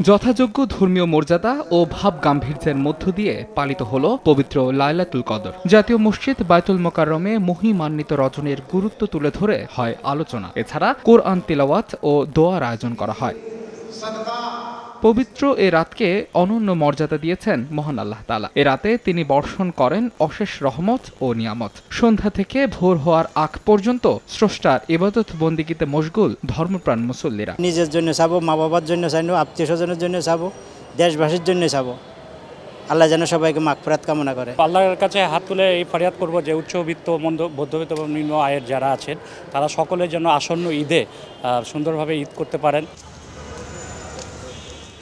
যথাযোগ্য ধর্মীয় মর্যাদা ও ভাব গাম্ভীর্যের মধ্য দিয়ে পালিত হলো পবিত্র লাইলাতুল কদর। জাতীয় মসজিদ বায়তুল মোকাররমে মহিমান্বিত রজনীর গুরুত্ব তুলে ধরে হয় আলোচনা। এছাড়া কোরআন তিলাওয়াত ও দোয়ার আয়োজন করা হয়। পবিত্র এ রাতকে অনন্য মর্যাদা দিয়েছেন মহান আল্লাহ তাআলা। এ রাতে তিনি বর্ষণ করেন অশেষ রহমত ও নিয়ামত। সন্ধ্যা থেকে ভোর হওয়ার আগ পর্যন্ত স্রষ্টার ইবাদত বন্দিগিতে মশগুল ধর্মপ্রাণ মুসল্লিরা। নিজের জন্য চাবো, মা বাবার জন্য চাইবো, আত্মীয় স্বজনের জন্য চাবো, দেশবাসীর জন্য চাবো। আল্লাহ যেন সবাইকে মাগফিরাত কামনা করে। আল্লাহর কাছে হাত তুলে এই ফরিয়াদ করব যে উচ্চবিত্ত মধ্যবিত্ত এবং নিম্ন আয়ের যারা আছেন তারা সকলের জন্য আসন্ন ঈদে সুন্দরভাবে ঈদ করতে পারেন।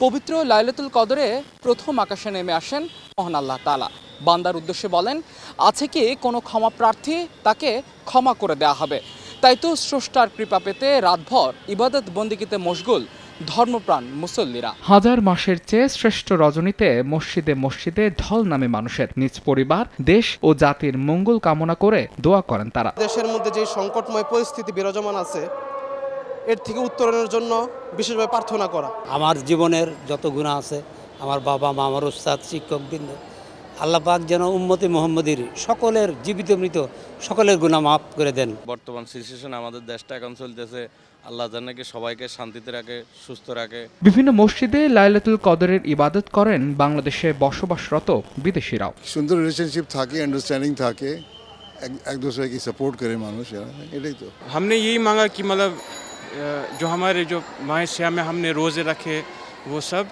পবিত্র লাইলাতুল কদরে প্রথম আকাশে নেমে আসেন মহান আল্লাহ তাআলা। বান্দার উদ্দেশ্যে বলেন, আছে কি কোনো ক্ষমা প্রার্থী, তাকে ক্ষমা করে দেয়া হবে। তাই তো স্রষ্টার কৃপা পেতে রাতভর ইবাদত বন্দিগিতে মশগুল ধর্মপ্রাণ মুসল্লিরা। হাজার মাসের চেয়ে শ্রেষ্ঠ রজনীতে মসজিদে মসজিদে ঢল নামে মানুষের। নিজ পরিবার, দেশ ও জাতির মঙ্গল কামনা করে দোয়া করেন তারা। দেশের মধ্যে যে সংকটময় পরিস্থিতি বিরাজমান আছে, এর থেকে উত্তরণের জন্য বিশেষভাবে প্রার্থনা করা। আমার জীবনের যত গুনাহ আছে, আমার বাবা মা, আমার উস্তাদ, শিক্ষকবৃন্দ, আল্লাহ পাক যেন উম্মতে মুহাম্মদীর সকলের জীবিত মৃত সকলের গুনাহ মাফ করে দেন। বর্তমান সিচুয়েশন আমাদের দেশটা এখন চলতেছে, আল্লাহ জান্নাকে সবাইকে শান্তিতে রাখে, সুস্থ রাখে। বিভিন্ন মসজিদে লাইলাতুল কদরের ইবাদত করেন বাংলাদেশে বসবাসরত বিদেশিরাও। সুন্দর রিলেশনশিপ থাকে, আন্ডারস্ট্যান্ডিং থাকে, এক दूसरे की सपोर्ट करे মানুষ, এটাই তো। हमने यही मांगा कि मतलब जो हमारे जो माह सियाम में हमने रोजे रखे वो सब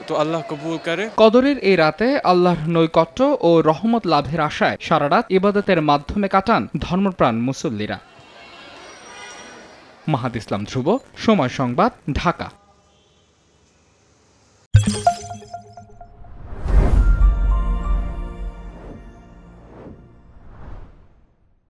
তো আল্লাহ কবুল করে। কদরের এই রাতে আল্লাহর নৈকট্য ও রহমত লাভের আশায় সারা রাত ইবাদতের মাধ্যমে কাটান ধর্মপ্রাণ মুসল্লিরা। মাহাদ ইসলাম ধ্রুব, সময় সংবাদ, ঢাকা।